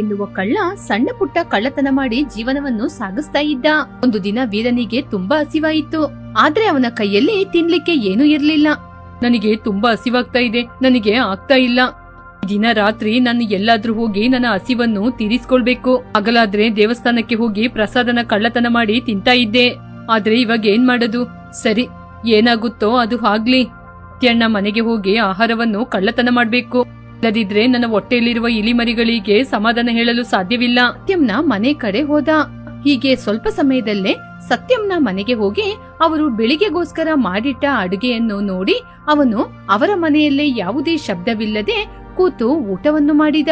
ಎನ್ನುವ ಕಳ್ಳ ಸಣ್ಣ ಪುಟ್ಟ ಕಳ್ಳತನ ಮಾಡಿ ಜೀವನವನ್ನು ಸಾಗಿಸ್ತಾ ಇದ್ದ. ಒಂದು ದಿನ ವೀರನಿಗೆ ತುಂಬಾ ಹಸಿವಾಯಿತು. ಆದ್ರೆ ಅವನ ಕೈಯಲ್ಲಿ ತಿನ್ಲಿಕ್ಕೆ ಏನೂ ಇರ್ಲಿಲ್ಲ. ನನಗೆ ತುಂಬಾ ಹಸಿವಾಗ್ತಾ ಇದೆ, ನನಗೆ ಆಗ್ತಾ ಇಲ್ಲ. ದಿನ ರಾತ್ರಿ ನಾನು ಎಲ್ಲಾದ್ರೂ ಹೋಗಿ ನನ್ನ ಹಸಿವನ್ನು ತೀರಿಸ್ಕೊಳ್ಬೇಕು. ಹಗಲಾದ್ರೆ ದೇವಸ್ಥಾನಕ್ಕೆ ಹೋಗಿ ಪ್ರಸಾದನ ಕಳ್ಳತನ ಮಾಡಿ ತಿಂತಾ ಇದ್ದೆ. ಆದ್ರೆ ಇವಾಗ ಏನ್ ಮಾಡೋದು? ಸರಿ, ಏನಾಗುತ್ತೋ ಅದು ಆಗ್ಲಿ. ಸತ್ಯಣ್ಣ ಮನೆಗೆ ಹೋಗಿ ಆಹಾರವನ್ನು ಕಳ್ಳತನ ಮಾಡ್ಬೇಕು. ಇಲ್ಲದಿದ್ರೆ ನನ್ನ ಹೊಟ್ಟೆಯಲ್ಲಿರುವ ಇಲಿಮರಿಗಳಿಗೆ ಸಮಾಧಾನ ಹೇಳಲು ಸಾಧ್ಯವಿಲ್ಲ. ಸತ್ಯಂನ ಮನೆ ಕಡೆ ಹೋದ. ಹೀಗೆ ಸ್ವಲ್ಪ ಸಮಯದಲ್ಲೇ ಸತ್ಯಂನ ಮನೆಗೆ ಹೋಗಿ ಅವರು ಬೆಳಿಗ್ಗೆಗೋಸ್ಕರ ಮಾಡಿಟ್ಟ ಅಡುಗೆಯನ್ನು ನೋಡಿ ಅವನು ಅವರ ಮನೆಯಲ್ಲೇ ಯಾವುದೇ ಶಬ್ದವಿಲ್ಲದೆ ಕೂತು ಊಟವನ್ನು ಮಾಡಿದ.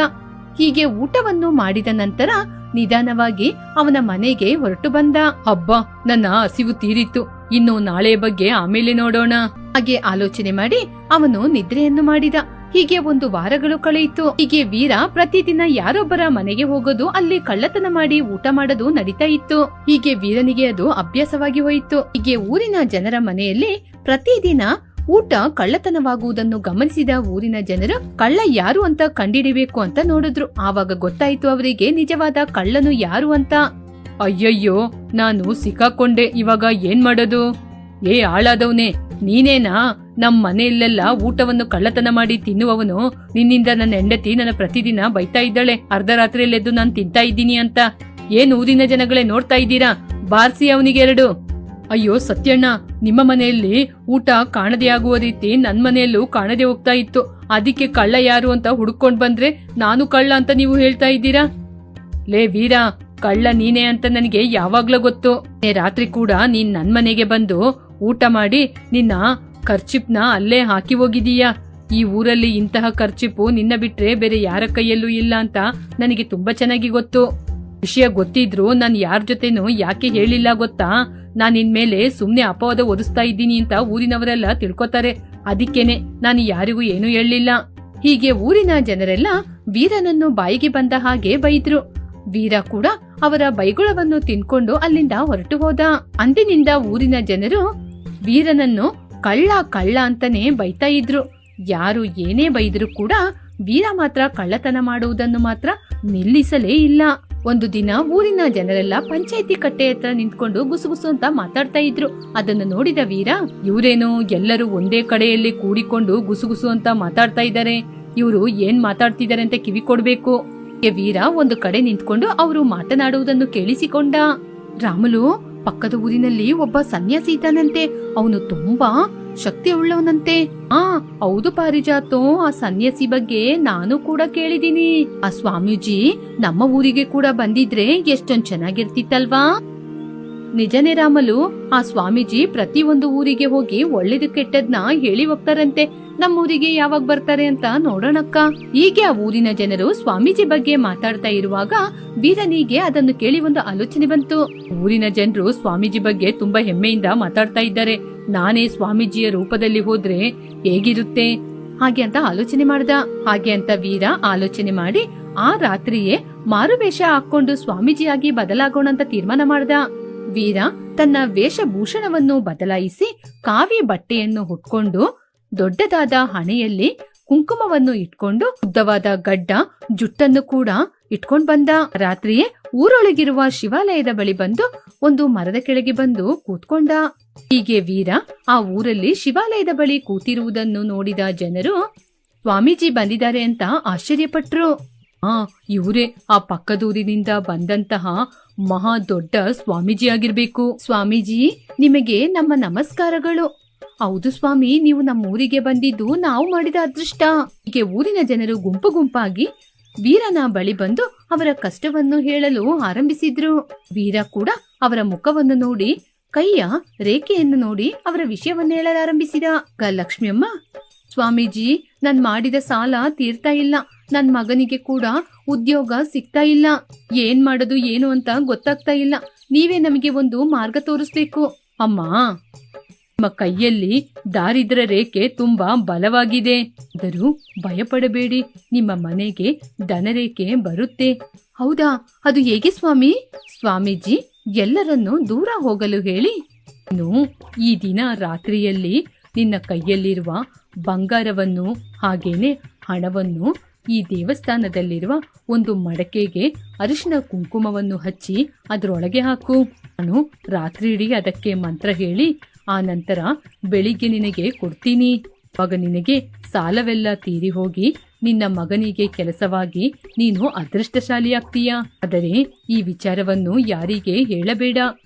ಹೀಗೆ ಊಟವನ್ನು ಮಾಡಿದ ನಂತರ ನಿಧಾನವಾಗಿ ಅವನ ಮನೆಗೆ ಹೊರಟು ಬಂದ. ಹಬ್ಬ, ನನ್ನ ಹಸಿವು ತೀರಿತ್ತು. ಇನ್ನು ನಾಳೆಯ ಬಗ್ಗೆ ಆಮೇಲೆ ನೋಡೋಣ. ಹಾಗೆ ಆಲೋಚನೆ ಮಾಡಿ ಅವನು ನಿದ್ರೆಯನ್ನು ಮಾಡಿದ. ಹೀಗೆ 1 ವಾರಗಳು ಕಳೆಯಿತು. ಹೀಗೆ ವೀರ ಪ್ರತಿದಿನ ಯಾರೊಬ್ಬರ ಮನೆಗೆ ಹೋಗೋದು, ಅಲ್ಲಿ ಕಳ್ಳತನ ಮಾಡಿ ಊಟ ಮಾಡೋದು ನಡೀತಾ ಇತ್ತು. ಹೀಗೆ ವೀರನಿಗೆ ಅದು ಅಭ್ಯಾಸವಾಗಿ ಹೋಯಿತು. ಹೀಗೆ ಊರಿನ ಜನರ ಮನೆಯಲ್ಲಿ ಪ್ರತಿದಿನ ಊಟ ಕಳ್ಳತನವಾಗುವುದನ್ನು ಗಮನಿಸಿದ ಊರಿನ ಜನರು ಕಳ್ಳ ಯಾರು ಅಂತ ಕಂಡಿಡಿಬೇಕು ಅಂತ ನೋಡಿದ್ರು. ಆವಾಗ ಗೊತ್ತಾಯ್ತು ಅವರಿಗೆ ನಿಜವಾದ ಕಳ್ಳನು ಯಾರು ಅಂತ. ಅಯ್ಯಯ್ಯೋ, ನಾನು ಸಿಕ್ಕಾಕೊಂಡೆ. ಇವಾಗ ಏನ್ ಮಾಡೋದು? ಏ ಆಳಾದವನೇ, ನೀನೇನಾ ನಮ್ ಮನೆಯಲ್ಲೆಲ್ಲ ಊಟವನ್ನು ಕಳ್ಳತನ ಮಾಡಿ ತಿನ್ನುವವನು? ನಿನ್ನಿಂದ ನನ್ನ ಹೆಂಡತಿ ನನ್ನ ಪ್ರತಿದಿನ ಬೈತಾ ಇದ್ದಾಳೆ, ಅರ್ಧ ರಾತ್ರಿಯಲ್ಲೆದ್ದು ನಾನ್ ತಿಂತಾ ಇದ್ದೀನಿ ಅಂತ. ಏನ್ ಊರಿನ ಜನಗಳೇ ನೋಡ್ತಾ ಇದ್ದೀರಾ? ಬಾರ್ಸಿ ಅವನಿಗೆ 2. ಅಯ್ಯೋ ಸತ್ಯಣ್ಣ, ನಿಮ್ಮ ಮನೆಯಲ್ಲಿ ಊಟ ಕಾಣದೆ ಆಗುವ ರೀತಿ ನನ್ ಮನೆಯಲ್ಲೂ ಕಾಣದೆ ಹೋಗ್ತಾ ಇತ್ತು. ಅದಕ್ಕೆ ಕಳ್ಳ ಯಾರು ಅಂತ ಹುಡುಕೊಂಡ್ ಬಂದ್ರೆ ನಾನು ಕಳ್ಳ ಅಂತ ನೀವು ಹೇಳ್ತಾ ಇದ್ದೀರಾ? ಲೇ ವೀರ, ಕಳ್ಳ ನೀನೇ ಅಂತ ನನಗೆ ಯಾವಾಗ್ಲೂ ಗೊತ್ತು. ರಾತ್ರಿ ಕೂಡ ನೀನ್ ನನ್ ಮನೆಗೆ ಬಂದು ಊಟ ಮಾಡಿ ನಿನ್ನ ಖರ್ಚಿಪ್ನ ಅಲ್ಲೇ ಹಾಕಿ ಹೋಗಿದೀಯಾ. ಈ ಊರಲ್ಲಿ ಇಂತಹ ಖರ್ಚಿಪು ನಿನ್ನ ಬಿಟ್ರೆ ಬೇರೆ ಯಾರ ಕೈಯಲ್ಲೂ ಇಲ್ಲ ಅಂತ ನನಗೆ ತುಂಬಾ ಚೆನ್ನಾಗಿ ಗೊತ್ತು. ವಿಷಯ ಗೊತ್ತಿದ್ರು ನಾನ್ ಯಾರ ಜೊತೆನೂ ಯಾಕೆ ಹೇಳಿಲ್ಲ ಗೊತ್ತಾ? ನಾನ್ ಇನ್ಮೇಲೆ ಸುಮ್ನೆ ಅಪವಾದ ಒದಿಸ್ತಾ ಇದ್ದೀನಿ ಅಂತ ಊರಿನವರೆಲ್ಲ ತಿಳ್ಕೊತಾರೆ. ಅದಕ್ಕೇನೆ ನಾನು ಯಾರಿಗೂ ಏನೂ ಹೇಳಲಿಲ್ಲ. ಹೀಗೆ ಊರಿನ ಜನರೆಲ್ಲ ವೀರನನ್ನು ಬಾಯಿಗೆ ಬಂದ ಹಾಗೆ ಬೈದ್ರು. ವೀರ ಕೂಡ ಅವರ ಬೈಗುಳವನ್ನು ತಿನ್ಕೊಂಡು ಅಲ್ಲಿಂದ ಹೊರಟು ಹೋದ. ಅಂದಿನಿಂದ ಊರಿನ ಜನರು ವೀರನನ್ನು ಕಳ್ಳ ಕಳ್ಳ ಅಂತಾನೆ ಬೈತಾ ಇದ್ರು. ಯಾರು ಏನೇ ಬೈದ್ರು ಕೂಡ ವೀರ ಮಾತ್ರ ಕಳ್ಳತನ ಮಾಡುವುದನ್ನು ಮಾತ್ರ ನಿಲ್ಲಿಸಲೇ ಇಲ್ಲ. ಒಂದು ದಿನ ಊರಿನ ಜನರೆಲ್ಲ ಪಂಚಾಯಿತಿ ಕಟ್ಟೆ ಹತ್ರ ನಿಂತ್ಕೊಂಡು ಗುಸುಗುಸು ಅಂತ ಮಾತಾಡ್ತಾ ಇದ್ರು. ಅದನ್ನು ನೋಡಿದ ವೀರ, ಇವರೇನು ಎಲ್ಲರೂ ಒಂದೇ ಕಡೆಯಲ್ಲಿ ಕೂಡಿಕೊಂಡು ಗುಸುಗುಸು ಅಂತ ಮಾತಾಡ್ತಾ ಇದ್ದಾರೆ, ಇವರು ಏನ್ ಮಾತಾಡ್ತಿದ್ದಾರೆ ಅಂತ ಕಿವಿ ಕೊಡ್ಬೇಕು. ವೀರ ಒಂದು ಕಡೆ ನಿಂತ್ಕೊಂಡು ಅವರು ಮಾತನಾಡುವುದನ್ನು ಕೇಳಿಸಿಕೊಂಡ. ರಾಮುಲು, ಪಕ್ಕದ ಊರಿನಲ್ಲಿ ಒಬ್ಬ ಸನ್ಯಾಸಿ ಇದ್ದಾನಂತೆ, ಅವನು ತುಂಬಾ ಶಕ್ತಿ ಉಳ್ಳವನಂತೆ. ಹೌದು ಪಾರಿಜಾತು, ಆ ಸನ್ಯಾಸಿ ಬಗ್ಗೆ ನಾನು ಕೂಡ ಕೇಳಿದೀನಿ. ಆ ಸ್ವಾಮೀಜಿ ನಮ್ಮ ಊರಿಗೆ ಕೂಡ ಬಂದಿದ್ರೆ ಎಷ್ಟೊಂದ್ ಚೆನ್ನಾಗಿರ್ತಿತ್ತಲ್ವಾ? ನಿಜನೇ ರಾಮಲು, ಆ ಸ್ವಾಮೀಜಿ ಪ್ರತಿಯೊಂದು ಊರಿಗೆ ಹೋಗಿ ಒಳ್ಳೇದು ಕೆಟ್ಟದ್ನ ಹೇಳಿ ಹೋಗ್ತಾರಂತೆ. ನಮ್ಮೂರಿಗೆ ಯಾವಾಗ ಬರ್ತಾರೆ ಅಂತ ನೋಡೋಣಕ್ಕ. ಹೀಗೆ ಆ ಊರಿನ ಜನರು ಸ್ವಾಮೀಜಿ ಬಗ್ಗೆ ಮಾತಾಡ್ತಾ ಇರುವಾಗ ವೀರನಿಗೆ ಅದನ್ನು ಕೇಳಿ ಒಂದು ಆಲೋಚನೆ ಬಂತು. ಊರಿನ ಜನರು ಸ್ವಾಮೀಜಿ ಬಗ್ಗೆ ತುಂಬಾ ಹೆಮ್ಮೆಯಿಂದ ಮಾತಾಡ್ತಾ ಇದ್ದಾರೆ, ನಾನೇ ಸ್ವಾಮೀಜಿಯ ರೂಪದಲ್ಲಿ ಹೋದ್ರೆ ಹೇಗಿರುತ್ತೆ ಹಾಗೆ ಅಂತ ಆಲೋಚನೆ ಮಾಡ್ದ. ಹಾಗೆ ಅಂತ ವೀರ ಆಲೋಚನೆ ಮಾಡಿ ಆ ರಾತ್ರಿಯೇ ಮಾರುವೇಷ ಹಾಕೊಂಡು ಸ್ವಾಮೀಜಿಯಾಗಿ ಬದಲಾಗೋಣ ಅಂತ ತೀರ್ಮಾನ ಮಾಡ್ದ. ವೀರ ತನ್ನ ವೇಷಭೂಷಣವನ್ನು ಬದಲಾಯಿಸಿ ಕಾವಿ ಬಟ್ಟೆಯನ್ನು ಹುಟ್ಕೊಂಡು ದೊಡ್ಡದಾದ ಹಣೆಯಲ್ಲಿ ಕುಂಕುಮವನ್ನು ಇಟ್ಕೊಂಡು ಉದ್ದವಾದ ಗಡ್ಡ ಜುಟ್ಟನ್ನು ಕೂಡ ಇಟ್ಕೊಂಡ್ ಬಂದ. ರಾತ್ರಿಯೇ ಊರೊಳಗಿರುವ ಶಿವಾಲಯದ ಬಳಿ ಬಂದು ಒಂದು ಮರದ ಕೆಳಗೆ ಬಂದು ಕೂತ್ಕೊಂಡ. ಹೀಗೆ ವೀರ ಆ ಊರಲ್ಲಿ ಶಿವಾಲಯದ ಬಳಿ ಕೂತಿರುವುದನ್ನು ನೋಡಿದ ಜನರು ಸ್ವಾಮೀಜಿ ಬಂದಿದ್ದಾರೆ ಅಂತ ಆಶ್ಚರ್ಯಪಟ್ರು. ಇವರೇ ಆ ಪಕ್ಕದೂರಿನಿಂದ ಬಂದಂತಹ ಮಹಾ ದೊಡ್ಡ ಸ್ವಾಮೀಜಿ ಆಗಿರ್ಬೇಕು. ಸ್ವಾಮೀಜಿ, ನಿಮಗೆ ನಮ್ಮ ನಮಸ್ಕಾರಗಳು. ಹೌದು ಸ್ವಾಮಿ, ನೀವು ನಮ್ಮ ಊರಿಗೆ ಬಂದಿದ್ದು ನಾವು ಮಾಡಿದ ಅದೃಷ್ಟ. ಹೀಗೆ ಊರಿನ ಜನರು ಗುಂಪು ಗುಂಪಾಗಿ ವೀರನ ಬಳಿ ಬಂದು ಅವರ ಕಷ್ಟವನ್ನು ಹೇಳಲು ಆರಂಭಿಸಿದ್ರು. ವೀರ ಕೂಡ ಅವರ ಮುಖವನ್ನು ನೋಡಿ, ಕೈಯ ರೇಖೆಯನ್ನು ನೋಡಿ ಅವರ ವಿಷಯವನ್ನು ಹೇಳಲಾರಂಭಿಸಿದ. ಲಕ್ಷ್ಮಿಯಮ್ಮ, ಸ್ವಾಮೀಜಿ, ನಾನ್ ಮಾಡಿದ ಸಾಲ ತೀರ್ತಾ ಇಲ್ಲ, ನನ್ ಮಗನಿಗೆ ಕೂಡ ಉದ್ಯೋಗ ಸಿಗ್ತಾ ಇಲ್ಲ, ಏನ್ ಮಾಡೋದು ಏನು ಅಂತ ಗೊತ್ತಾಗ್ತಾ ಇಲ್ಲ, ನೀವೇ ನಮಗೆ ಒಂದು ಮಾರ್ಗ ತೋರಿಸ್ಬೇಕು. ಅಮ್ಮ, ನಿಮ್ಮ ಕೈಯಲ್ಲಿ ದಾರಿದ್ರ್ಯ ರೇಖೆ ತುಂಬಾ ಬಲವಾಗಿದೆ, ಆದರೂ ಭಯಪಡಬೇಡಿ, ನಿಮ್ಮ ಮನೆಗೆ ಧನರೇಖೆ ಬರುತ್ತೆ. ಹೌದಾ, ಅದು ಹೇಗೆ ಸ್ವಾಮಿ? ಸ್ವಾಮೀಜಿ ಎಲ್ಲರನ್ನೂ ದೂರ ಹೋಗಲು ಹೇಳಿ, ಈ ದಿನ ರಾತ್ರಿಯಲ್ಲಿ ನಿನ್ನ ಕೈಯಲ್ಲಿರುವ ಬಂಗಾರವನ್ನು ಹಾಗೇನೆ ಹಣವನ್ನು ಈ ದೇವಸ್ಥಾನದಲ್ಲಿರುವ ಒಂದು ಮಡಕೆಗೆ ಅರಿಶಿನ ಕುಂಕುಮವನ್ನು ಹಚ್ಚಿ ಅದರೊಳಗೆ ಹಾಕು. ನಾನು ರಾತ್ರಿಯಿಡೀ ಅದಕ್ಕೆ ಮಂತ್ರ ಹೇಳಿ ಆ ನಂತರ ಬೆಳಿಗ್ಗೆ ನಿನಗೆ ಕೊಡ್ತೀನಿ. ಆಗ ನಿನಗೆ ಸಾಲವೆಲ್ಲ ತೀರಿ ಹೋಗಿ ನಿನ್ನ ಮಗನಿಗೆ ಕೆಲಸವಾಗಿ ನೀನು ಅದೃಷ್ಟಶಾಲಿಯಾಗ್ತೀಯ. ಆದರೆ ಈ ವಿಚಾರವನ್ನು ಯಾರಿಗೆ ಹೇಳಬೇಡ.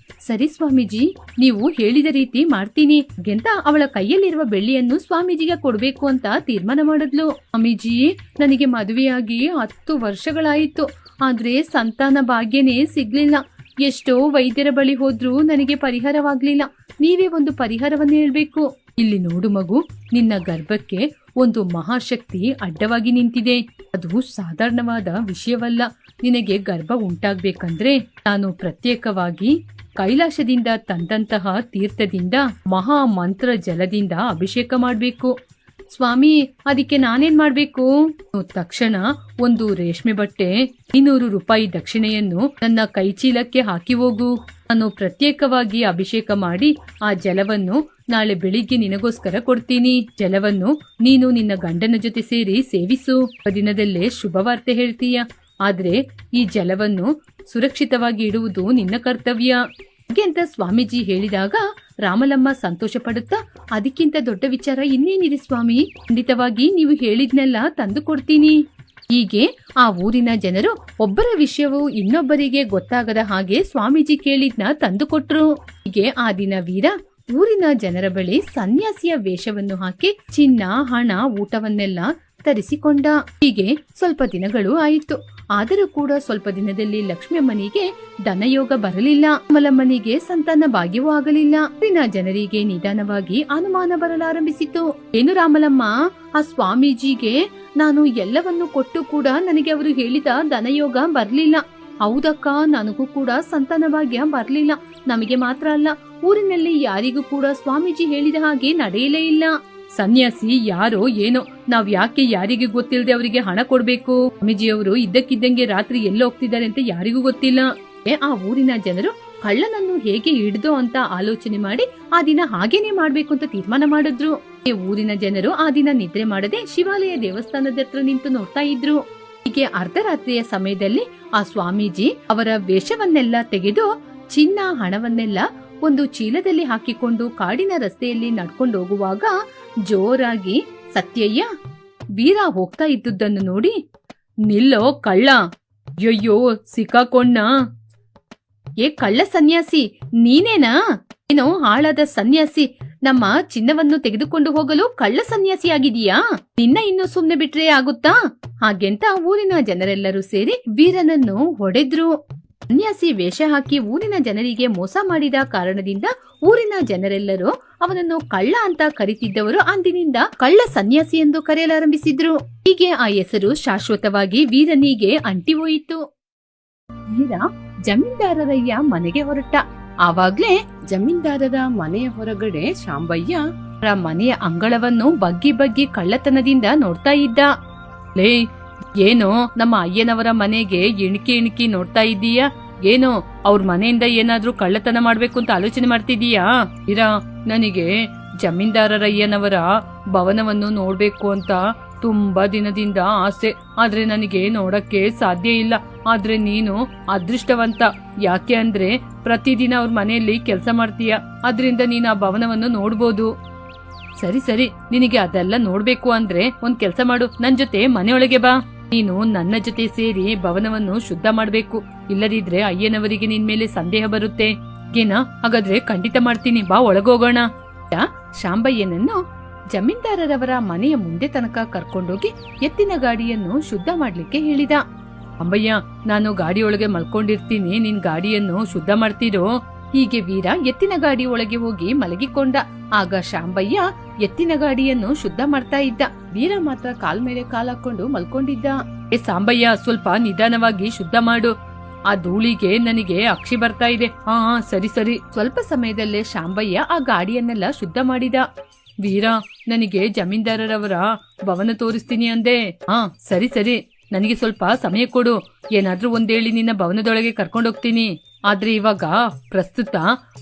ಸರಿ ಸ್ವಾಮೀಜಿ, ನೀವು ಹೇಳಿದ ರೀತಿ ಮಾಡ್ತೀನಿ ಅಂತ ಅವಳ ಕೈಯಲ್ಲಿರುವ ಬೆಳ್ಳಿಯನ್ನು ಸ್ವಾಮೀಜಿಗೆ ಕೊಡ್ಬೇಕು ಅಂತ ತೀರ್ಮಾನ ಮಾಡಿದ್ಲು. ಸ್ವಾಮೀಜಿ, ನನಗೆ ಮದುವೆಯಾಗಿ 10 ವರ್ಷಗಳಾಯಿತು, ಆದ್ರೆ ಸಂತಾನ ಭಾಗ್ಯನೇ ಸಿಗ್ಲಿಲ್ಲ. ಎಷ್ಟೋ ವೈದ್ಯರ ಬಳಿ ಹೋದ್ರೂ ನನಗೆ ಪರಿಹಾರವಾಗ್ಲಿಲ್ಲ. ನೀವೇ ಒಂದು ಪರಿಹಾರವನ್ನು ಹೇಳ್ಬೇಕು. ಇಲ್ಲಿ ನೋಡು ಮಗು, ನಿನ್ನ ಗರ್ಭಕ್ಕೆ ಒಂದು ಮಹಾಶಕ್ತಿ ಅಡ್ಡವಾಗಿ ನಿಂತಿದೆ. ಅದು ಸಾಧಾರಣವಾದ ವಿಷಯವಲ್ಲ. ನಿನಗೆ ಗರ್ಭ ಉಂಟಾಗ್ಬೇಕಂದ್ರೆ ನಾನು ಪ್ರತ್ಯೇಕವಾಗಿ ಕೈಲಾಸದಿಂದ ತಂದಂತಹ ತೀರ್ಥದಿಂದ ಮಹಾ ಮಂತ್ರ ಜಲದಿಂದ ಅಭಿಷೇಕ ಮಾಡ್ಬೇಕು. ಸ್ವಾಮಿ, ಅದಕ್ಕೆ ನಾನೇನ್ ಮಾಡ್ಬೇಕು? ತಕ್ಷಣ ಒಂದು ರೇಷ್ಮೆ ಬಟ್ಟೆ 500 ರೂಪಾಯಿ ದಕ್ಷಿಣೆಯನ್ನು ನನ್ನ ಕೈಚೀಲಕ್ಕೆ ಹಾಕಿ ಹೋಗು. ನಾನು ಪ್ರತ್ಯೇಕವಾಗಿ ಅಭಿಷೇಕ ಮಾಡಿ ಆ ಜಲವನ್ನು ನಾಳೆ ಬೆಳಿಗ್ಗೆ ನಿನಗೋಸ್ಕರ ಕೊಡ್ತೀನಿ. ಜಲವನ್ನು ನೀನು ನಿನ್ನ ಗಂಡನ ಜೊತೆ ಸೇರಿ ಸೇವಿಸು. ದಿನದಲ್ಲೇ ಶುಭವಾರ್ತೆ ಹೇಳ್ತೀಯ. ಆದ್ರೆ ಈ ಜಲವನ್ನು ಸುರಕ್ಷಿತವಾಗಿ ಇಡುವುದು ನಿನ್ನ ಕರ್ತವ್ಯ ಅಂತ ಸ್ವಾಮೀಜಿ ಹೇಳಿದಾಗ ರಾಮಲಮ್ಮ ಸಂತೋಷ ಪಡುತ್ತಾ, ಅದಕ್ಕಿಂತ ದೊಡ್ಡ ವಿಚಾರ ಇನ್ನೇನಿದೆ ಸ್ವಾಮಿ, ಖಂಡಿತವಾಗಿ ನೀವು ಹೇಳಿದ್ನೆಲ್ಲ ತಂದು ಕೊಡ್ತೀನಿ. ಹೀಗೆ ಆ ಊರಿನ ಜನರು ಒಬ್ಬರ ವಿಷಯವು ಇನ್ನೊಬ್ಬರಿಗೆ ಗೊತ್ತಾಗದ ಹಾಗೆ ಸ್ವಾಮೀಜಿ ಕೇಳಿದ್ನ ತಂದುಕೊಟ್ರು. ಹೀಗೆ ಆ ದಿನ ವೀರ ಊರಿನ ಜನರ ಬಳಿ ಸನ್ಯಾಸಿಯ ವೇಷವನ್ನು ಹಾಕಿ ಚಿನ್ನ, ಹಣ, ಊಟವನ್ನೆಲ್ಲ ತರಿಸಿಕೊಂಡ. ಹೀಗೆ ಸ್ವಲ್ಪ ದಿನಗಳು ಆಯಿತು. ಆದರೂ ಕೂಡ ಸ್ವಲ್ಪ ದಿನದಲ್ಲಿ ಲಕ್ಷ್ಮಿಯಮ್ಮನಿಗೆ ಧನಯೋಗ ಬರಲಿಲ್ಲ. ರಾಮಲಮ್ಮನಿಗೆ ಸಂತಾನ ಭಾಗ್ಯವೂ ಆಗಲಿಲ್ಲ. ಊರಿನ ಜನರಿಗೆ ನಿಧಾನವಾಗಿ ಅನುಮಾನ ಬರಲಾರಂಭಿಸಿತು. ಏನು ರಾಮಲಮ್ಮ, ಆ ಸ್ವಾಮೀಜಿಗೆ ನಾನು ಎಲ್ಲವನ್ನು ಕೊಟ್ಟು ಕೂಡ ನನಗೆ ಅವರು ಹೇಳಿದ ಧನಯೋಗ ಬರ್ಲಿಲ್ಲ. ಹೌದಕ್ಕ, ನನಗೂ ಕೂಡ ಸಂತಾನ ಭಾಗ್ಯ ಬರ್ಲಿಲ್ಲ. ನಮಗೆ ಮಾತ್ರ ಅಲ್ಲ, ಊರಿನಲ್ಲಿ ಯಾರಿಗೂ ಕೂಡ ಸ್ವಾಮೀಜಿ ಹೇಳಿದ ಹಾಗೆ ನಡೆಯಲೇ ಇಲ್ಲ. ಸನ್ಯಾಸಿ ಯಾರೋ ಏನೋ, ನಾವ್ ಯಾಕೆ ಯಾರಿಗೆ ಗೊತ್ತಿಲ್ಲದೆ ಅವರಿಗೆ ಹಣ ಕೊಡ್ಬೇಕು? ಸ್ವಾಮೀಜಿಯವರು ಇದ್ದಕ್ಕಿದ್ದಂಗೆ ರಾತ್ರಿ ಎಲ್ಲ ಹೋಗ್ತಿದ್ದಾರೆ ಅಂತ ಯಾರಿಗೂ ಗೊತ್ತಿಲ್ಲ. ಆ ಊರಿನ ಜನರು ಕಳ್ಳನನ್ನು ಹೇಗೆ ಹಿಡ್ದೋ ಅಂತ ಆಲೋಚನೆ ಮಾಡಿ ಆ ದಿನ ಹಾಗೇನೆ ಮಾಡ್ಬೇಕು ಅಂತ ತೀರ್ಮಾನ ಮಾಡಿದ್ರು. ಊರಿನ ಜನರು ಆ ದಿನ ನಿದ್ರೆ ಮಾಡದೆ ಶಿವಾಲಯ ದೇವಸ್ಥಾನದ ಹತ್ರ ನಿಂತು ನೋಡ್ತಾ ಇದ್ರು. ಹೀಗೆ ಅರ್ಧರಾತ್ರಿಯ ಸಮಯದಲ್ಲಿ ಆ ಸ್ವಾಮೀಜಿ ಅವರ ವೇಷವನ್ನೆಲ್ಲ ತೆಗೆದು ಚಿನ್ನ, ಹಣವನ್ನೆಲ್ಲ ಒಂದು ಚೀಲದಲ್ಲಿ ಹಾಕಿಕೊಂಡು ಕಾಡಿನ ರಸ್ತೆಯಲ್ಲಿ ನಡ್ಕೊಂಡು ಹೋಗುವಾಗ ಜೋರಾಗಿ ಸತ್ಯಯ್ಯ ವೀರ ಹೋಗ್ತಾ ಇದ್ದುದನ್ನು ನೋಡಿ, ನಿಲ್ಲೋ ಕಳ್ಳ, ಅಯ್ಯೋ ಸಿಕ್ಕಾಕೊಂಡ. ಏ ಕಳ್ಳ ಸನ್ಯಾಸಿ, ನೀನೇನಾ? ಏನೋ ಹಾಳಾದ ಸನ್ಯಾಸಿ, ನಮ್ಮ ಚಿನ್ನವನ್ನು ತೆಗೆದುಕೊಂಡು ಹೋಗಲು ಕಳ್ಳ ಸನ್ಯಾಸಿ ಆಗಿದೀಯಾ? ನಿನ್ನ ಇನ್ನು ಸುಮ್ನೆ ಬಿಟ್ರೆ ಆಗುತ್ತಾ? ಹಾಗೆಂತ ಊರಿನ ಜನರೆಲ್ಲರೂ ಸೇರಿ ವೀರನನ್ನು ಹೊಡೆದ್ರು. ಸನ್ಯಾಸಿ ವೇಷ ಹಾಕಿ ಊರಿನ ಜನರಿಗೆ ಮೋಸ ಮಾಡಿದ ಕಾರಣದಿಂದ ಊರಿನ ಜನರೆಲ್ಲರೂ ಅವನನ್ನು ಕಳ್ಳ ಅಂತ ಕರೀತಿದ್ದವರು ಅಂದಿನಿಂದ ಕಳ್ಳ ಸನ್ಯಾಸಿ ಎಂದು ಕರೆಯಲಾರಂಭಿಸಿದ್ರು. ಹೀಗೆ ಆ ಹೆಸರು ಶಾಶ್ವತವಾಗಿ ವೀರನಿಗೆ ಅಂಟಿ ಹೋಯಿತು. ವೀರ ಜಮೀನ್ದಾರರಯ್ಯ ಮನೆಗೆ ಹೊರಟ. ಆವಾಗ್ಲೇ ಜಮೀನ್ದಾರರ ಮನೆಯ ಹೊರಗಡೆ ಶಾಂಬಯ್ಯ ಮನೆಯ ಅಂಗಳವನ್ನು ಬಗ್ಗಿ ಬಗ್ಗಿ ಕಳ್ಳತನದಿಂದ ನೋಡ್ತಾ ಇದ್ದ. ಲೇ, ಏನೋ ನಮ್ಮ ಅಯ್ಯನವರ ಮನೆಗೆ ಇಣಕಿ ನೋಡ್ತಾ ಇದ್ದೀಯಾ? ಏನೋ ಅವ್ರ ಮನೆಯಿಂದ ಏನಾದ್ರೂ ಕಳ್ಳತನ ಮಾಡ್ಬೇಕು ಅಂತ ಆಲೋಚನೆ ಮಾಡ್ತಿದೀಯಾ? ನನಗೆ ಜಮೀನ್ದಾರರಯ್ಯನವರ ಭವನವನ್ನು ನೋಡ್ಬೇಕು ಅಂತ ತುಂಬಾ ದಿನದಿಂದ ಆಸೆ. ಆದ್ರೆ ನನಗೆ ನೋಡಕ್ಕೆ ಸಾಧ್ಯ ಇಲ್ಲ. ಆದ್ರೆ ನೀನು ಅದೃಷ್ಟವಂತ. ಯಾಕೆ ಅಂದ್ರೆ ಪ್ರತಿದಿನ ಅವ್ರ ಮನೆಯಲ್ಲಿ ಕೆಲಸ ಮಾಡ್ತೀಯ. ಅದ್ರಿಂದ ನೀನು ಆ ಭವನವನ್ನು ನೋಡ್ಬೋದು. ಸರಿ, ನಿನಗೆ ಅದೆಲ್ಲ ನೋಡ್ಬೇಕು ಅಂದ್ರೆ ಒಂದ್ ಕೆಲ್ಸ ಮಾಡು, ನನ್ ಜೊತೆ ಮನೆಯೊಳಗೆ ಬಾ. ನೀನು ನನ್ನ ಜೊತೆ ಸೇರಿ ಭವನವನ್ನು ಶುದ್ಧ ಮಾಡ್ಬೇಕು. ಇಲ್ಲದಿದ್ರೆ ಅಯ್ಯನವರಿಗೆ ನಿನ್ ಮೇಲೆ ಸಂದೇಹ ಬರುತ್ತೆ. ಏನಾ? ಹಾಗಾದ್ರೆ ಖಂಡಿತ ಮಾಡ್ತೀನಿ, ಬಾ ಒಳಗೋಗೋಣ. ಶಾಂಬಯ್ಯನನ್ನು ಜಮೀನ್ದಾರರವರ ಮನೆಯ ಮುಂದೆ ತನಕ ಕರ್ಕೊಂಡೋಗಿ ಎತ್ತಿನ ಗಾಡಿಯನ್ನು ಶುದ್ಧ ಮಾಡ್ಲಿಕ್ಕೆ ಹೇಳಿದ. ಅಂಬಯ್ಯ, ನಾನು ಗಾಡಿಯೊಳಗೆ ಮಲ್ಕೊಂಡಿರ್ತೀನಿ, ನಿನ್ ಗಾಡಿಯನ್ನು ಶುದ್ಧ ಮಾಡ್ತೀರೋ? ಹೀಗೆ ವೀರ ಎತ್ತಿನ ಗಾಡಿ ಒಳಗೆ ಹೋಗಿ ಮಲಗಿಕೊಂಡ. ಆಗ ಶಾಂಬಯ್ಯ ಎತ್ತಿನ ಗಾಡಿಯನ್ನು ಶುದ್ಧ ಮಾಡ್ತಾ ಇದ್ದ. ವೀರ ಮಾತ್ರ ಕಾಲ್ ಮೇಲೆ ಕಾಲಾಕೊಂಡು ಮಲ್ಕೊಂಡಿದ್ದ. ಏ ಸಾಂಬಯ್ಯ, ಸ್ವಲ್ಪ ನಿಧಾನವಾಗಿ ಶುದ್ಧ ಮಾಡು. ಆ ಧೂಳಿಗೆ ನನಗೆ ಅಕ್ಷಿ ಬರ್ತಾ ಇದೆ. ಹಾ ಸರಿ. ಸ್ವಲ್ಪ ಸಮಯದಲ್ಲೇ ಶಾಂಬಯ್ಯ ಆ ಗಾಡಿಯನ್ನೆಲ್ಲ ಶುದ್ಧ ಮಾಡಿದ. ವೀರ, ನನಗೆ ಜಮೀನ್ದಾರರವರ ಭವನ ತೋರಿಸ್ತೀನಿ ಅಂದೆ. ಹಾ ಸರಿ, ನನಗೆ ಸ್ವಲ್ಪ ಸಮಯ ಕೊಡು. ಏನಾದ್ರೂ ಒಂದೇಳಿ ನಿನ್ನ ಭವನದೊಳಗೆ ಕರ್ಕೊಂಡೋಗ್ತೀನಿ. ಆದ್ರೆ ಇವಾಗ ಪ್ರಸ್ತುತ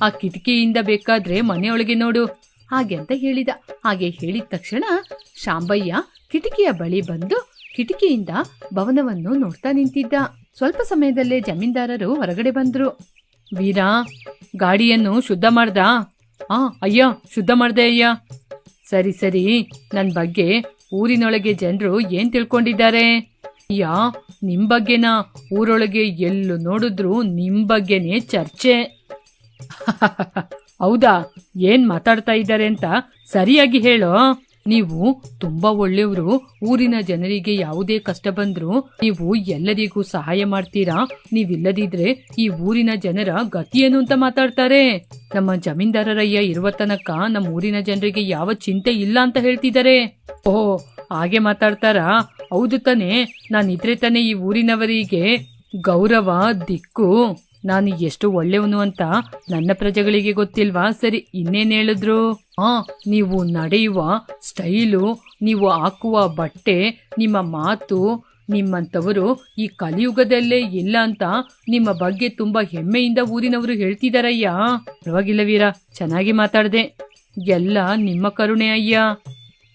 ಆ ಕಿಟಕಿಯಿಂದ ಬೇಕಾದ್ರೆ ಮನೆಯೊಳಗೆ ನೋಡು ಹಾಗೆ ಅಂತ ಹೇಳಿದ. ಹಾಗೆ ಹೇಳಿದ ತಕ್ಷಣ ಶಾಂಬಯ್ಯ ಕಿಟಕಿಯ ಬಳಿ ಬಂದು ಕಿಟಕಿಯಿಂದ ಭವನವನ್ನು ನೋಡ್ತಾ ನಿಂತಿದ್ದ. ಸ್ವಲ್ಪ ಸಮಯದಲ್ಲೇ ಜಮೀನ್ದಾರರು ಹೊರಗಡೆ ಬಂದ್ರು. ವೀರಾ, ಗಾಡಿಯನ್ನು ಶುದ್ಧ ಮಾಡ್ದ? ಅಯ್ಯ, ಶುದ್ಧ ಮಾಡ್ದೆ ಅಯ್ಯ. ಸರಿ ಸರಿ, ನನ್ ಬಗ್ಗೆ ಊರಿನೊಳಗೆ ಜನರು ಏನ್ ತಿಳ್ಕೊಂಡಿದ್ದಾರೆ? ಅಯ್ಯ, ನಿಮ್ ಬಗ್ಗೆನಾ? ಊರೊಳಗೆ ಎಲ್ಲೂ ನೋಡಿದ್ರು ನಿಮ್ ಬಗ್ಗೆನೇ ಚರ್ಚೆ. ಹೌದಾ? ಏನ್ ಮಾತಾಡ್ತಾ ಇದ್ದಾರೆ ಅಂತ ಸರಿಯಾಗಿ ಹೇಳೋ. ನೀವು ತುಂಬಾ ಒಳ್ಳೆಯವರು. ಊರಿನ ಜನರಿಗೆ ಯಾವುದೇ ಕಷ್ಟ ಬಂದ್ರು ನೀವು ಎಲ್ಲರಿಗೂ ಸಹಾಯ ಮಾಡ್ತೀರಾ. ನೀವಿಲ್ಲದಿದ್ರೆ ಈ ಊರಿನ ಜನರ ಗತಿಯೇನು ಅಂತ ಮಾತಾಡ್ತಾರೆ. ನಮ್ಮ ಜಮೀನ್ದಾರರಯ್ಯ ಇರುವ ತನಕ ನಮ್ಮ ಊರಿನ ಜನರಿಗೆ ಯಾವ ಚಿಂತೆ ಇಲ್ಲ ಅಂತ ಹೇಳ್ತಿದ್ದಾರೆ. ಓಹ್, ಹಾಗೆ ಮಾತಾಡ್ತಾರಾ? ಹೌದು ತಾನೆ. ನಾನಿದ್ರೆ ತಾನೆ ಈ ಊರಿನವರಿಗೆ ಗೌರವ, ದಿಕ್ಕು. ನಾನು ಎಷ್ಟು ಒಳ್ಳೆಯವನು ಅಂತ ನನ್ನ ಪ್ರಜೆಗಳಿಗೆ ಗೊತ್ತಿಲ್ವಾ? ಸರಿ, ಇನ್ನೇನ್ ಹೇಳಿದ್ರು? ನೀವು ನಡೆಯುವ ಸ್ಟೈಲು, ನೀವು ಹಾಕುವ ಬಟ್ಟೆ, ನಿಮ್ಮ ಮಾತು, ನಿಮ್ಮಂತವರು ಈ ಕಲಿಯುಗದಲ್ಲೇ ಇಲ್ಲ ಅಂತ ನಿಮ್ಮ ಬಗ್ಗೆ ತುಂಬಾ ಹೆಮ್ಮೆಯಿಂದ ಊರಿನವರು ಹೇಳ್ತಿದಾರಯ್ಯ. ಪರವಾಗಿಲ್ಲ ವೀರ, ಚೆನ್ನಾಗಿ ಮಾತಾಡ್ದೆ. ಎಲ್ಲ ನಿಮ್ಮ ಕರುಣೆ ಅಯ್ಯ.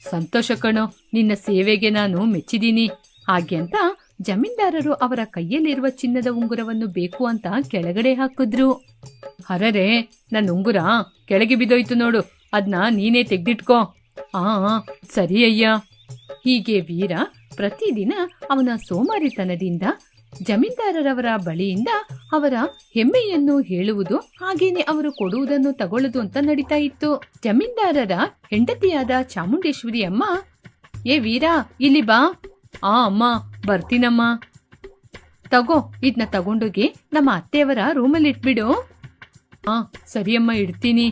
ಸಂತೋಷ ಕಣೋ, ನಿನ್ನ ಸೇವೆಗೆ ನಾನು ಮೆಚ್ಚಿದೀನಿ. ಹಾಗೆ ಅಂತ ಜಮೀನ್ದಾರರು ಅವರ ಕೈಯಲ್ಲಿರುವ ಚಿನ್ನದ ಉಂಗುರವನ್ನು ಬೇಕು ಅಂತ ಕೆಳಗಡೆ ಹಾಕಿದ್ರು. ಹರರೆ, ನನ್ನ ಉಂಗುರ ಕೆಳಗೆ ಬಿದ್ದೋಯ್ತು ನೋಡು, ಅದ್ನ ನೀನೇ ತೆಗ್ದಿಟ್ಕೋ. ಸರಿ ಅಯ್ಯ. ಹೀಗೆ ವೀರ ಪ್ರತಿದಿನ ಅವನ ಸೋಮಾರಿತನದಿಂದ ಜಮೀನ್ದಾರರವರ ಬಳಿಯಿಂದ ಅವರ ಹೆಮ್ಮೆಯನ್ನು ಹೇಳುವುದು, ಹಾಗೇನೆ ಅವರು ಕೊಡುವುದನ್ನು ತಗೊಳ್ಳೋದು ಅಂತ ನಡೀತಾ ಇತ್ತು. ಜಮೀನ್ದಾರರ ಹೆಂಡತಿಯಾದ ಚಾಮುಂಡೇಶ್ವರಿ ಅಮ್ಮ, ಏ ವೀರ, ಇಲ್ಲಿ ಬಾ. ಅಮ್ಮ, ಬರ್ತೀನಮ್ಮ. ತಗೋ, ಇದನ್ನ ತಗೊಂಡೋಗಿ ನಮ್ಮ ಅತ್ತೆಯವರ ರೂಮಲ್ಲಿ ಇಟ್ಬಿಡು. ಸರಿಯಮ್ಮ, ಇಡ್ತೀನಿ.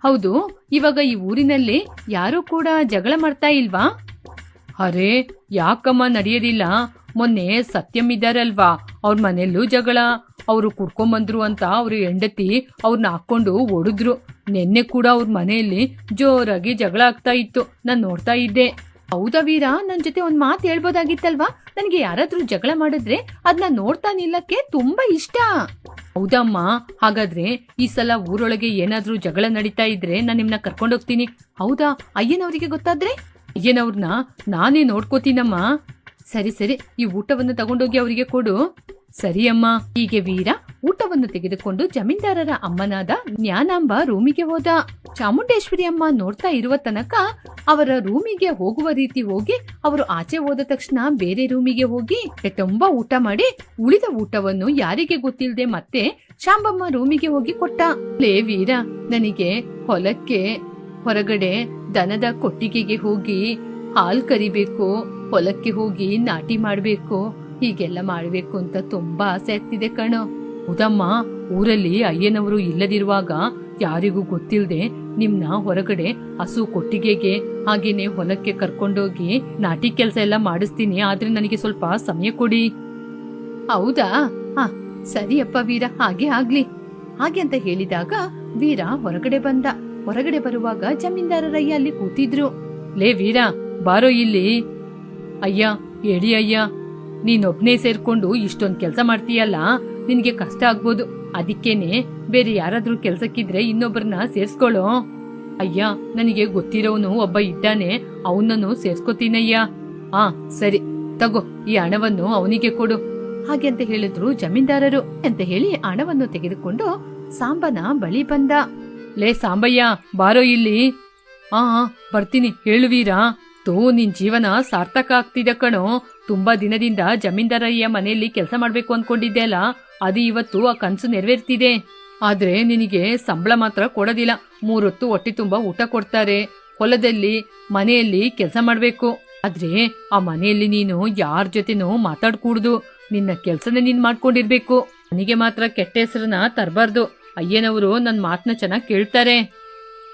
ಹೌದು, ಇವಾಗ ಈ ಊರಿನಲ್ಲಿ ಯಾರೂ ಕೂಡ ಜಗಳ ಮಾಡ್ತಾ ಇಲ್ವಾ? ಅರೆ, ಯಾಕಮ್ಮ ನಡೆಯೋದಿಲ್ಲ? ಮೊನ್ನೆ ಸತ್ಯಂ ಇದ್ದಾರಲ್ವಾ, ಅವ್ರ ಮನೆಯಲ್ಲೂ ಜಗಳ. ಅವರು ಕುಡ್ಕೊಂಬಂದ್ರು ಅಂತ ಅವ್ರ ಹೆಂಡತಿ ಅವ್ರನ್ನ ಹಾಕೊಂಡು ಹೊಡಿದ್ರು. ನೆನ್ನೆ ಕೂಡ ಅವ್ರ ಮನೆಯಲ್ಲಿ ಜೋರಾಗಿ ಜಗಳ ಆಗ್ತಾ ಇತ್ತು, ನಾನ್ ನೋಡ್ತಾ ಇದ್ದೆ. ಹೌದಾ ವೀರ, ನನ್ ಜೊತೆ ಒಂದ್ ಮಾತು ಹೇಳ್ಬೋದಾಗಿತ್ತಲ್ವಾ? ನನ್ಗೆ ಯಾರಾದ್ರೂ ಜಗಳ ಮಾಡಿದ್ರೆ ಅದನ್ನ ನೋಡ್ತಾ ನಿಲ್ಲಕ್ಕೆ ತುಂಬಾ ಇಷ್ಟ. ಹೌದಮ್ಮ, ಹಾಗಾದ್ರೆ ಈ ಸಲ ಊರೊಳಗೆ ಏನಾದ್ರೂ ಜಗಳ ನಡೀತಾ ಇದ್ರೆ ನಾನು ನಿಮ್ನ ಕರ್ಕೊಂಡೋಗ್ತೀನಿ. ಹೌದಾ? ಅಯ್ಯನವರಿಗೆ ಗೊತ್ತಾದ್ರೆ? ಅಯ್ಯನವ್ರನ್ನ ನಾನೇ ನೋಡ್ಕೋತೀನಮ್ಮ. ಸರಿ ಸರಿ, ಈ ಊಟವನ್ನು ತಗೊಂಡೋಗಿ ಅವರಿಗೆ ಕೊಡು. ಸರಿ ಅಮ್ಮ. ಹೀಗೆ ವೀರ ಊಟವನ್ನು ತೆಗೆದುಕೊಂಡು ಜಮೀನ್ದಾರರ ಅಮ್ಮನಾದ ಜ್ಞಾನಾಂಬ ರೂಮಿಗೆ ಹೋದ. ಚಾಮುಂಡೇಶ್ವರಿ ಅಮ್ಮ ನೋಡ್ತಾ ಇರುವ ತನಕ ಅವರ ರೂಮಿಗೆ ಹೋಗುವ ರೀತಿ ಹೋಗಿ, ಅವರು ಆಚೆ ಹೋದ ತಕ್ಷಣ ಬೇರೆ ರೂಮಿಗೆ ಹೋಗಿ ತುಂಬಾ ಊಟ ಮಾಡಿ ಉಳಿದ ಊಟವನ್ನು ಯಾರಿಗೆ ಗೊತ್ತಿಲ್ಲದೆ ಮತ್ತೆ ಶಾಂಬಮ್ಮ ರೂಮಿಗೆ ಹೋಗಿ ಕೊಟ್ಟ. ಲೇ ವೀರ, ನನಗೆ ಹೊಲಕ್ಕೆ ಹೊರಗಡೆ ದನದ ಕೊಟ್ಟಿಗೆಗೆ ಹೋಗಿ ಹಾಲ್ ಕರಿಬೇಕು, ಹೊಲಕ್ಕೆ ಹೋಗಿ ನಾಟಿ ಮಾಡ್ಬೇಕು, ಹೀಗೆಲ್ಲ ಮಾಡ್ಬೇಕು ಅಂತ ತುಂಬಾ ಆಸೆ ಆಗ್ತಿದೆ ಕಣೋ. ಹೌದಮ್ಮ, ಊರಲ್ಲಿ ಅಯ್ಯನವರು ಇಲ್ಲದಿರುವಾಗ ಯಾರಿಗೂ ಗೊತ್ತಿಲ್ಲದೆ ನಿಮ್ನ ಹೊರಗಡೆ ಹಸು ಕೊಟ್ಟಿಗೆಗೆ ಹಾಗೇನೆ ಹೊಲಕ್ಕೆ ಕರ್ಕೊಂಡೋಗಿ ನಾಟಿ ಕೆಲಸ ಎಲ್ಲ ಮಾಡಿಸ್ತೀನಿ. ಆದ್ರೆ ನನಗೆ ಸ್ವಲ್ಪ ಸಮಯ ಕೊಡಿ. ಹೌದಾ? ಸರಿಯಪ್ಪ ವೀರ, ಹಾಗೆ ಆಗ್ಲಿ. ಹಾಗೆ ಅಂತ ಹೇಳಿದಾಗ ವೀರ ಹೊರಗಡೆ ಬಂದ. ಹೊರಗಡೆ ಬರುವಾಗ ಜಮೀನ್ದಾರರಯ್ಯ ಅಲ್ಲಿ ಕೂತಿದ್ರು. ಲೇ ವೀರ, ಬಾರೋ ಇಲ್ಲಿ. ಅಯ್ಯ, ಹೇಳಿ ಅಯ್ಯ. ನೀನೊಬ್ನೇ ಸೇರ್ಕೊಂಡು ಇಷ್ಟೊಂದ್ ಕೆಲ್ಸ ಮಾಡ್ತೀಯಲ್ಲ, ನಿನ್ಗೆ ಕಷ್ಟ ಆಗ್ಬೋದು. ಅದಕ್ಕೇನೆ ಬೇರೆ ಯಾರಾದ್ರೂ ಕೆಲ್ಸಕ್ಕಿದ್ರೆ ಇನ್ನೊಬ್ಬರನ್ನ ಸೇರ್ಸ್ಕೊಳ್ಳೋ. ಅಯ್ಯ, ನನಗೆ ಗೊತ್ತಿರೋನು ಒಬ್ಬ ಇದ್ದಾನೆ, ಅವನನ್ನು ಸೇರ್ಸ್ಕೊತೀನಯ್ಯ. ಸರಿ, ತಗೋ, ಈ ಹಣವನ್ನು ಅವನಿಗೆ ಕೊಡು. ಹಾಗೆ ಅಂತ ಹೇಳಿದ್ರು ಜಮೀನ್ದಾರರು. ಅಂತ ಹೇಳಿ ಹಣವನ್ನು ತೆಗೆದುಕೊಂಡು ಸಾಂಬನ ಬಳಿ ಬಂದ. ಲೇ ಸಾಂಬಯ್ಯ, ಬಾರೋ ಇಲ್ಲಿ. ಬರ್ತೀನಿ, ಹೇಳುವೀರಾ. ನಿನ್ ಜೀವನ ಸಾರ್ಥಕ ಆಗ್ತಿದೆ ಕಣೋ. ತುಂಬಾ ದಿನದಿಂದ ಜಮೀನ್ದಾರಯ್ಯ ಮನೆಯಲ್ಲಿ ಕೆಲಸ ಮಾಡ್ಬೇಕು ಅನ್ಕೊಂಡಿದ್ದೆ ಅಲ್ಲ, ಅದು ಇವತ್ತು ಆ ಕನ್ಸು ನೆರವೇರ್ತಿದೆ. ಆದ್ರೆ ನಿನಗೆ ಸಂಬಳ ಮಾತ್ರ ಕೊಡೋದಿಲ್ಲ. 3 ಹೊತ್ತು ಹೊಟ್ಟೆ ತುಂಬಾ ಊಟ ಕೊಡ್ತಾರೆ. ಹೊಲದಲ್ಲಿ ಮನೆಯಲ್ಲಿ ಕೆಲಸ ಮಾಡ್ಬೇಕು. ಆದ್ರೆ ಆ ಮನೆಯಲ್ಲಿ ನೀನು ಯಾರ ಜೊತೆನೂ ಮಾತಾಡ್ಕೂಡ್ದು. ನಿನ್ನ ಕೆಲ್ಸನ ನೀನ್ ಮಾಡ್ಕೊಂಡಿರ್ಬೇಕು. ನನಗೆ ಮಾತ್ರ ಕೆಟ್ಟ ಹೆಸರನ್ನ ತರಬಾರ್ದು. ಅಯ್ಯನವರು ನನ್ ಮಾತನ್ನ ಚೆನ್ನಾಗಿ ಕೇಳ್ತಾರೆ.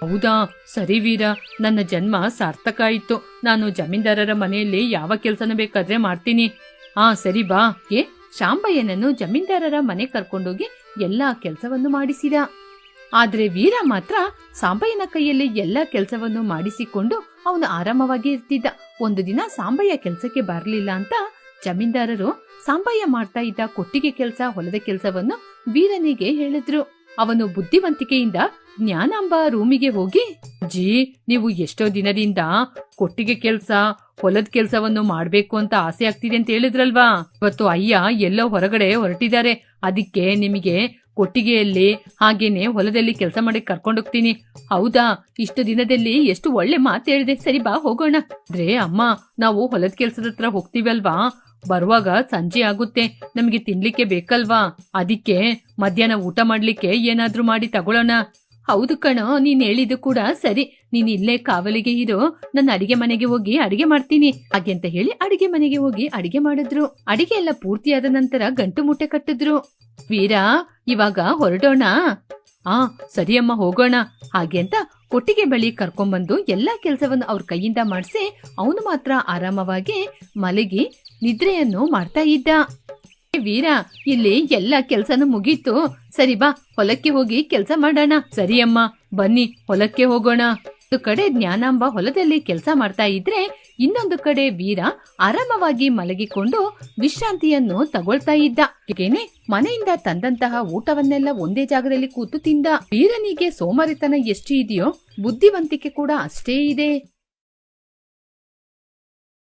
ಹೌದಾ? ಸರಿ ವೀರ, ನನ್ನ ಜನ್ಮ ಸಾರ್ಥಕ ಆಯ್ತು. ನಾನು ಜಮೀನ್ದಾರರ ಮನೆಯಲ್ಲಿ ಯಾವ ಕೆಲ್ಸನ ಬೇಕಾದ್ರೆ ಮಾಡ್ತೀನಿ. ಸರಿ ಬಾ. ಶಾಂಬಯ್ಯನನ್ನು ಜಮೀನ್ದಾರರ ಮನೆ ಕರ್ಕೊಂಡೋಗಿ ಎಲ್ಲಾ ಕೆಲಸವನ್ನು ಮಾಡಿಸಿದ. ಆದ್ರೆ ವೀರ ಮಾತ್ರ ಸಾಂಬಯ್ಯನ ಕೈಯಲ್ಲಿ ಎಲ್ಲಾ ಕೆಲಸವನ್ನು ಮಾಡಿಸಿಕೊಂಡು ಅವನು ಆರಾಮವಾಗಿ ಇರ್ತಿದ್ದ. ಒಂದು ದಿನ ಸಾಂಬಯ್ಯ ಕೆಲ್ಸಕ್ಕೆ ಬರಲಿಲ್ಲ ಅಂತ ಜಮೀನ್ದಾರರು ಸಾಂಬಯ್ಯ ಮಾಡ್ತಾ ಇದ್ದ ಕೊಟ್ಟಿಗೆ ಕೆಲಸ, ಹೊಲದ ಕೆಲಸವನ್ನು ವೀರನಿಗೆ ಹೇಳಿದ್ರು. ಅವನು ಬುದ್ಧಿವಂತಿಕೆಯಿಂದ ಜ್ಞಾನಾಂಬ ರೂಮಿಗೆ ಹೋಗಿ, ನೀವು ಎಷ್ಟೋ ದಿನದಿಂದ ಕೊಟ್ಟಿಗೆ ಕೆಲ್ಸ, ಹೊಲದ ಕೆಲ್ಸವನ್ನು ಮಾಡ್ಬೇಕು ಅಂತ ಆಸೆ ಆಗ್ತಿದೆ ಅಂತ ಹೇಳಿದ್ರಲ್ವಾ. ಇವತ್ತು ಅಯ್ಯ ಎಲ್ಲೋ ಹೊರಗಡೆ ಹೊರಟಿದ್ದಾರೆ. ಅದಕ್ಕೆ ನಿಮಗೆ ಕೊಟ್ಟಿಗೆಯಲ್ಲಿ ಹಾಗೇನೆ ಹೊಲದಲ್ಲಿ ಕೆಲಸ ಮಾಡಿ ಕರ್ಕೊಂಡೋಗ್ತೀನಿ. ಹೌದಾ, ಇಷ್ಟು ದಿನದಲ್ಲಿ ಎಷ್ಟು ಒಳ್ಳೆ ಮಾತು ಹೇಳಿದೆ. ಸರಿ ಬಾ ಹೋಗೋಣ. ಆದ್ರೆ ಅಮ್ಮ, ನಾವು ಹೊಲದ ಕೆಲ್ಸದ ಹತ್ರ ಹೋಗ್ತೀವಲ್ವಾ, ಬರುವಾಗ ಸಂಜೆ ಆಗುತ್ತೆ. ನಮಗೆ ತಿನ್ಲಿಕ್ಕೆ ಬೇಕಲ್ವಾ, ಅದಕ್ಕೆ ಮಧ್ಯಾಹ್ನ ಊಟ ಮಾಡ್ಲಿಕ್ಕೆ ಏನಾದ್ರೂ ಮಾಡಿ ತಗೊಳ್ಳೋಣ. ಹೌದು ಕಣೋ, ನೀನ್ ಹೇಳಿದ್ದು ಕೂಡ ಸರಿ. ನೀನ್ ಇಲ್ಲೇ ಕಾವಲಿಗೆ ಇರೋ, ನನ್ನ ಅಡಿಗೆ ಮನೆಗೆ ಹೋಗಿ ಅಡಿಗೆ ಮಾಡ್ತೀನಿ ಹಾಗೆ ಅಂತ ಹೇಳಿ ಅಡಿಗೆ ಮನೆಗೆ ಹೋಗಿ ಅಡಿಗೆ ಮಾಡಿದ್ರು. ಅಡಿಗೆ ಎಲ್ಲ ಪೂರ್ತಿಯಾದ ನಂತರ ಗಂಟು ಮುಟ್ಟೆ ಕಟ್ಟಿದ್ರು. ವೀರ, ಇವಾಗ ಹೊರಡೋಣ. ಸರಿಯಮ್ಮ ಹೋಗೋಣ ಹಾಗೆ ಅಂತ ಕೊಟ್ಟಿಗೆ ಬಳಿ ಕರ್ಕೊಂಡ್ಬಂದು ಎಲ್ಲಾ ಕೆಲಸವನ್ನು ಅವ್ರ ಕೈಯಿಂದ ಮಾಡಿಸಿ ಅವನು ಮಾತ್ರ ಆರಾಮವಾಗಿ ಮಲಗಿ ನಿದ್ರೆಯನ್ನು ಮಾಡ್ತಾ ಇದ್ದ. ವೀರ, ಇಲ್ಲಿ ಎಲ್ಲಾ ಕೆಲ್ಸನೂ ಮುಗೀತು. ಸರಿ ಬಾ, ಹೊಲಕ್ಕೆ ಹೋಗಿ ಕೆಲ್ಸ ಮಾಡೋಣ. ಸರಿಯಮ್ಮ, ಬನ್ನಿ ಹೊಲಕ್ಕೆ ಹೋಗೋಣ. ಒಂದು ಕಡೆ ಜ್ಞಾನಾಂಬ ಹೊಲದಲ್ಲಿ ಕೆಲಸ ಮಾಡ್ತಾ ಇದ್ರೆ, ಇನ್ನೊಂದು ಕಡೆ ವೀರ ಆರಾಮವಾಗಿ ಮಲಗಿಕೊಂಡು ವಿಶ್ರಾಂತಿಯನ್ನು ತಗೊಳ್ತಾ ಇದ್ದ. ಹೀಗೇನೆ ಮನೆಯಿಂದ ತಂದಂತಹ ಊಟವನ್ನೆಲ್ಲ ಒಂದೇ ಜಾಗದಲ್ಲಿ ಕೂತು ತಿಂದ. ವೀರನಿಗೆ ಸೋಮಾರಿತನ ಎಷ್ಟು ಇದೆಯೋ ಬುದ್ಧಿವಂತಿಕೆ ಕೂಡ ಅಷ್ಟೇ ಇದೆ.